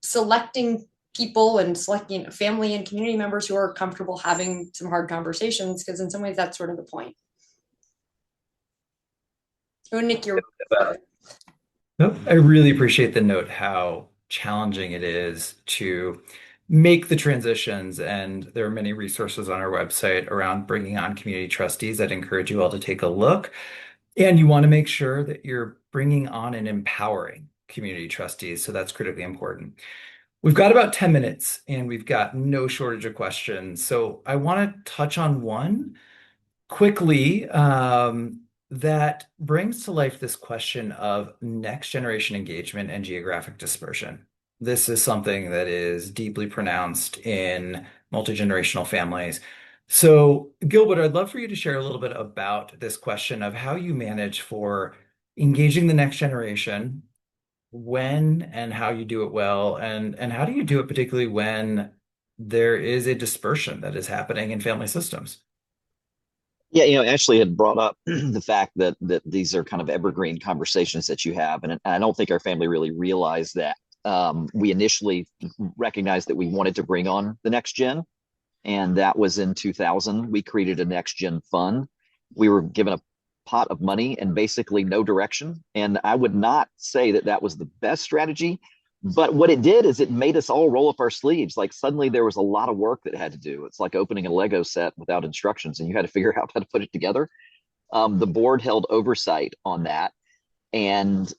selecting people and selecting family and community members who are comfortable having some hard conversations, because in some ways that's sort of the point. Oh, Nick, you're... Nope. I really appreciate the note how challenging it is to make the transitions, and there are many resources on our website around bringing on community trustees. I'd encourage you all to take a look. And you want to make sure that you're bringing on and empowering community trustees, so that's critically important. We've got about 10 minutes, and we've got no shortage of questions. So I want to touch on one quickly that brings to life this question of next generation engagement and geographic dispersion. This is something that is deeply pronounced in multi-generational families. So, Gilbert, I'd love for you to share a little bit about this question of how you manage for engaging the next generation, when and how you do it well, and how do you do it particularly when there is a dispersion that is happening in family systems? Yeah, Ashley had brought up the fact that these are kind of evergreen conversations that you have, and I don't think our family really realized that. We initially recognized that we wanted to bring on the next gen, and that was in 2000. We created a next gen fund. We were given a pot of money and basically no direction. And I would not say that that was the best strategy. But what it did is it made us all roll up our sleeves. Like suddenly there was a lot of work that had to do. It's like opening a Lego set without instructions and you had to figure out how to put it together. The board held oversight on that and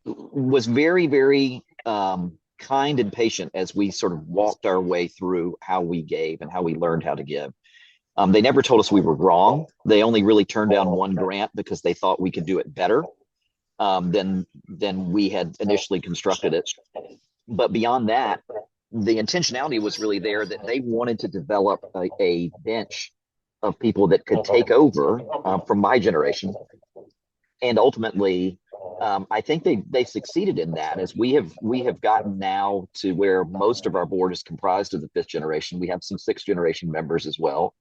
was very, very kind and patient as we sort of walked our way through how we gave and how we learned how to give. They never told us we were wrong. They only really turned down one grant because they thought we could do it better than we had initially constructed it. But beyond that, the intentionality was really there that they wanted to develop a bench of people that could take over from my generation. And ultimately, I think they succeeded in that as we have gotten now to where most of our board is comprised of the fifth generation. We have some sixth generation members as well.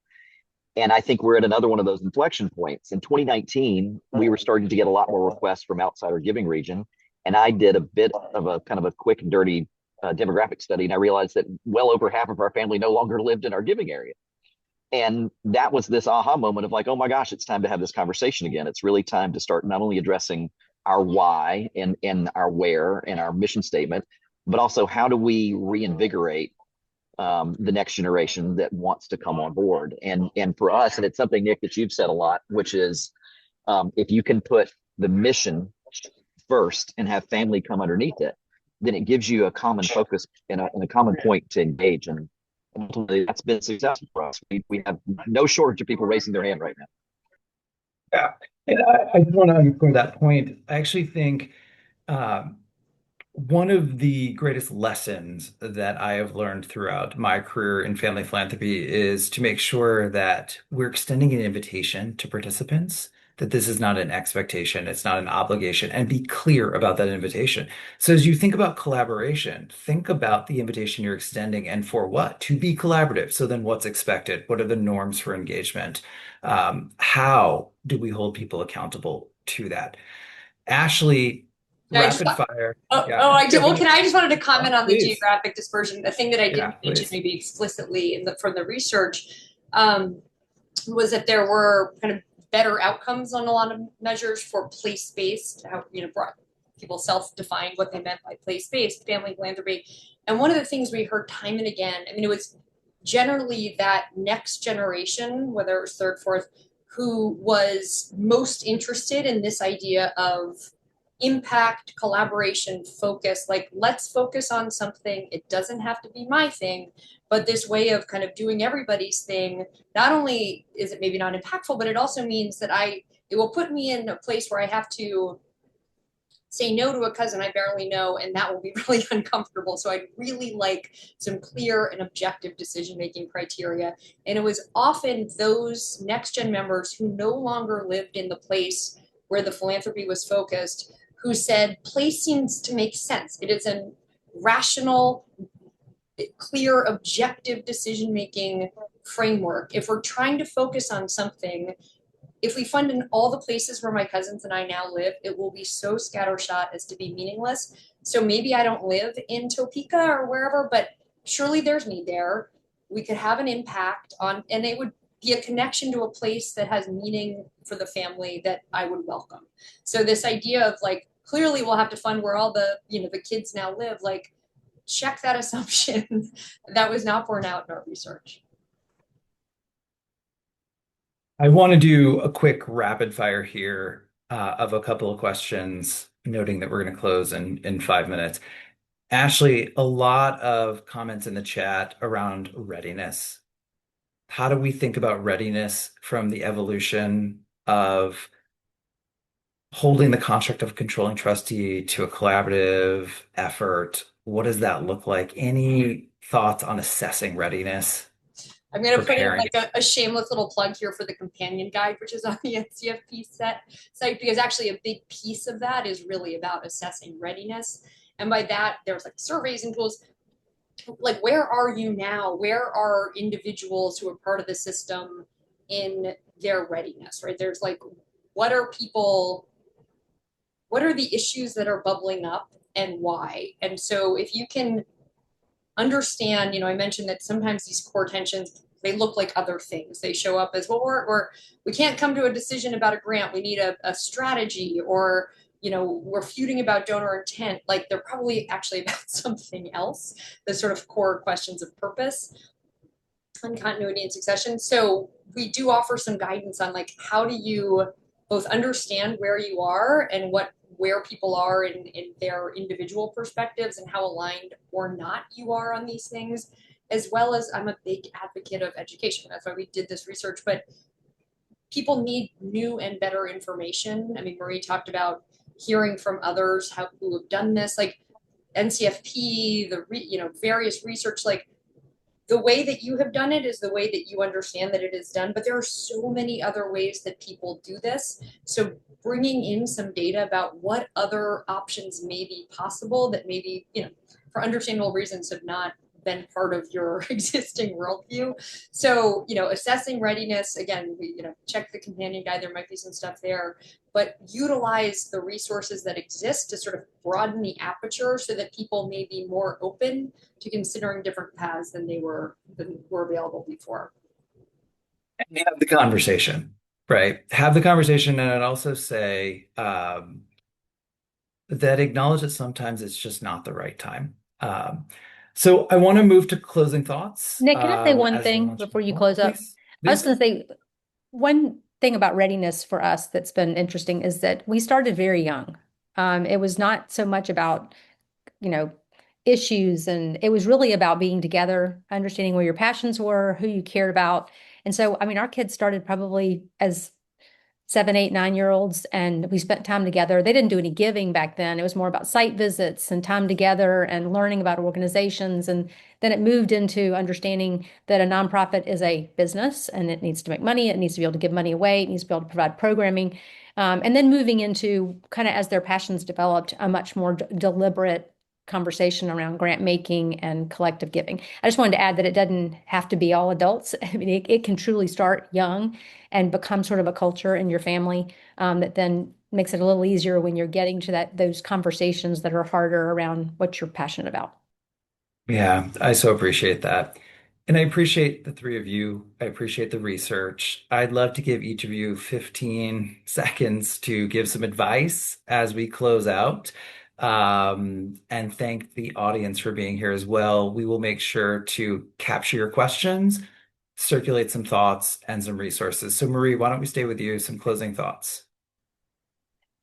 And I think we're at another one of those inflection points. In 2019, we were starting to get a lot more requests from outside our giving region. And I did a bit of a kind of a quick and dirty demographic study. And I realized that well over half of our family no longer lived in our giving area. And that was this aha moment of like, oh my gosh, it's time to have this conversation again. It's really time to start not only addressing our why and our where and our mission statement, but also how do we reinvigorate the next generation that wants to come on board. And for us, and it's something, Nick, that you've said a lot, which is if you can put the mission first and have family come underneath it, then it gives you a common focus and a common point to engage. And ultimately, that's been successful for us. We have no shortage of people raising their hand right now. Yeah. And I just want to underscore that point. I actually think one of the greatest lessons that I have learned throughout my career in family philanthropy is to make sure that we're extending an invitation to participants, that this is not an expectation, it's not an obligation, and be clear about that invitation. So as you think about collaboration, think about the invitation you're extending and for what? To be collaborative. So then what's expected? What are the norms for engagement? How do we hold people accountable to that? Ashley, rapid fire. Yeah. I did. Well, I just wanted to comment on the Please. geographic dispersion. The thing that I didn't mention Please. maybe explicitly from the research was that there were kind of better outcomes on a lot of measures for place-based, how people self-defined what they meant by place-based family philanthropy. And one of the things we heard time and again, I mean, it was generally that next generation, whether it was third, fourth, who was most interested in this idea of impact, collaboration, focus, like let's focus on something. It doesn't have to be my thing, but this way of kind of doing everybody's thing, not only is it maybe not impactful, but it also means that it will put me in a place where I have to say no to a cousin I barely know, and that will be really uncomfortable. So I'd really like some clear and objective decision-making criteria. And it was often those next-gen members who no longer lived in the place where the philanthropy was focused, who said, place seems to make sense. It is a rational, clear, objective decision-making framework. If we're trying to focus on something, if we fund in all the places where my cousins and I now live, it will be so scattershot as to be meaningless. So maybe I don't live in Topeka or wherever, but surely there's need there. We could have an impact on, and it would be a connection to a place that has meaning for the family that I would welcome. So this idea of like, clearly we'll have to fund where all the, the kids now live, like check that assumption. That was not borne out in our research. I want to do a quick rapid fire here of a couple of questions, noting that we're going to close in 5 minutes. Ashley, a lot of comments in the chat around readiness. How do we think about readiness from the evolution of holding the construct of controlling trustee to a collaborative effort? What does that look like? Any thoughts on assessing readiness? I'm going to put in like a shameless little plug here for the companion guide, which is on the NCFP site, because actually a big piece of that is really about assessing readiness. And by that, there's like surveys and tools. Like, where are you now? Where are individuals who are part of the system in their readiness, right? There's like, what are the issues that are bubbling up and why? And so if you can understand, I mentioned that sometimes these core tensions, they look like other things. They show up as, well, we can't come to a decision about a grant. We need a strategy, or, we're feuding about donor intent. Like, they're probably actually about something else, the sort of core questions of purpose and continuity and succession. So we do offer some guidance on, like, how do you both understand where you are and where people are in their individual perspectives, and how aligned or not you are on these things, as well as, I'm a big advocate of education. That's why we did this research, but people need new and better information. I mean, Marie talked about hearing from others who have done this, like NCFP, various research. Like, the way that you have done it is the way that you understand that it is done, but there are so many other ways that people do this. So bringing in some data about what other options may be possible that maybe, for understandable reasons, have not been part of your existing worldview. So, assessing readiness, again, we, check the companion guide, there might be some stuff there, but utilize the resources that exist to sort of broaden the aperture so that people may be more open to considering different paths than were available before. And have the conversation, right? Have the conversation, and I'd also say that acknowledge that sometimes it's just not the right time. So I want to move to closing thoughts. Nick, can I say one As we thing launch. before you close up? Please, I was please. going to say one thing about readiness for us that's been interesting is that we started very young. It was not so much about, issues, and it was really about being together, understanding where your passions were, who you cared about. And so, I mean, our kids started probably as 7, 8, 9-year-olds, and we spent time together. They didn't do any giving back then. It was more about site visits and time together and learning about organizations. And then it moved into understanding that a nonprofit is a business and it needs to make money. It needs to be able to give money away. It needs to be able to provide programming. And then moving into, kind of as their passions developed, a much more deliberate conversation around grant making and collective giving. I just wanted to add that it doesn't have to be all adults. I mean, it can truly start young and become sort of a culture in your family, that then makes it a little easier when you're getting to those conversations that are harder around what you're passionate about. Yeah, I so appreciate that. And I appreciate the three of you. I appreciate the research. I'd love to give each of you 15 seconds to give some advice as we close out. And thank the audience for being here as well. We will make sure to capture your questions, circulate some thoughts and some resources. So Marie, why don't we stay with you? Some closing thoughts.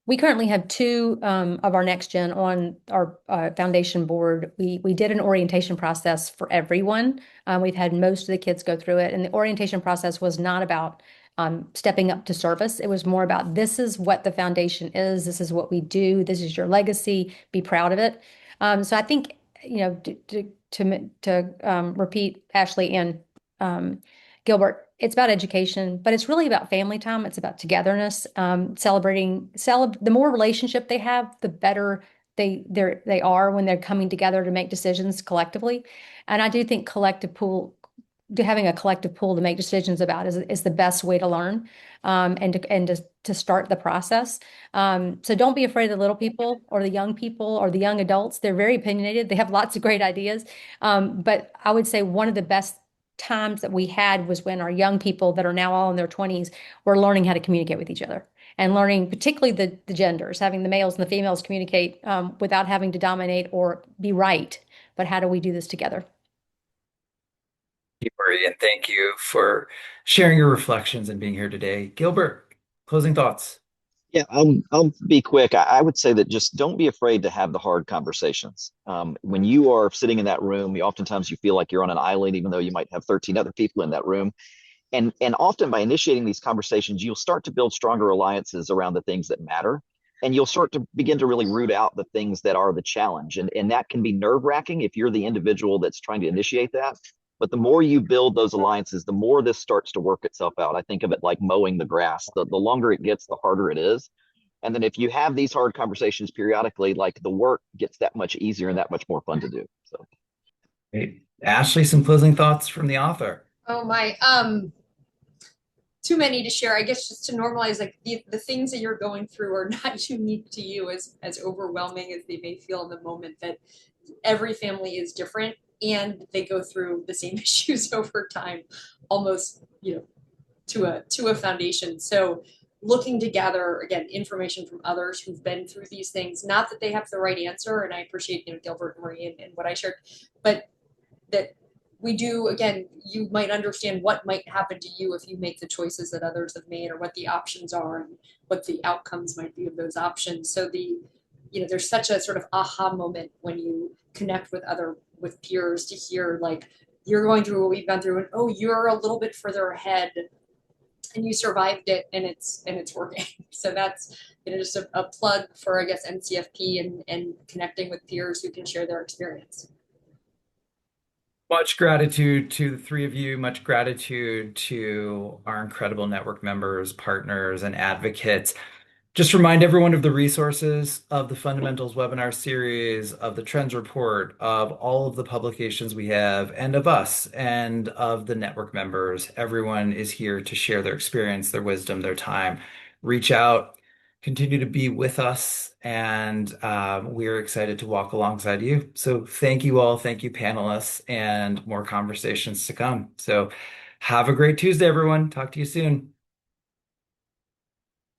We currently have 2 of our next gen on our foundation board. We did an orientation process for everyone. We've had most of the kids go through it, and the orientation process was not about stepping up to service. It was more about, this is what the foundation is. This is what we do. This is your legacy. Be proud of it. So I think, to repeat Ashley and Gilbert, it's about education, but it's really about family time. It's about togetherness, celebrating. The more relationship they have, the better they are when they're coming together to make decisions collectively. And I do think having a collective pool to make decisions about is the best way to learn, and to start the process. So don't be afraid of the little people or the young people or the young adults. They're very opinionated. They have lots of great ideas. But I would say one of the best times that we had was when our young people that are now all in their 20s were learning how to communicate with each other, and learning particularly the genders, having the males and the females communicate without having to dominate or be right. But how do we do this together? Thank you, Marie, and thank you for sharing your reflections and being here today. Gilbert, closing thoughts. Yeah, I'll be quick. I would say that just don't be afraid to have the hard conversations. When you are sitting in that room, oftentimes you feel like you're on an island, even though you might have 13 other people in that room. And often by initiating these conversations, you'll start to build stronger alliances around the things that matter. And you'll start to begin to really root out the things that are the challenge. And that can be nerve-wracking if you're the individual that's trying to initiate that. But the more you build those alliances, the more this starts to work itself out. I think of it like mowing the grass. The longer it gets, the harder it is. And then if you have these hard conversations periodically, like, the work gets that much easier and that much more fun to do. So, Great. Ashley, some closing thoughts from the author. Oh my, too many to share. I guess just to normalize, like, the things that you're going through are not unique to you, as overwhelming as they may feel in the moment, that every family is different and they go through the same issues over time. almost, to a foundation. So looking to gather, again, information from others who've been through these things, not that they have the right answer, and I appreciate, Gilbert and Marie and what I shared, but that we do, again, you might understand what might happen to you if you make the choices that others have made, or what the options are and what the outcomes might be of those options. So there's such a sort of aha moment when you connect with peers to hear, like, you're going through what we've gone through, and oh, you're a little bit further ahead and you survived it, and it's working. So that's, just a plug for, I guess, NCFP and connecting with peers who can share their experience. Much gratitude to the three of you. Much gratitude to our incredible network members, partners, and advocates. Just remind everyone of the resources of the Fundamentals webinar series, of the Trends Report, of all of the publications we have, and of us, and of the network members. Everyone is here to share their experience, their wisdom, their time. Reach out, continue to be with us, and we're excited to walk alongside you. So thank you all. Thank you, panelists, and more conversations to come. So have a great Tuesday, everyone. Talk to you soon.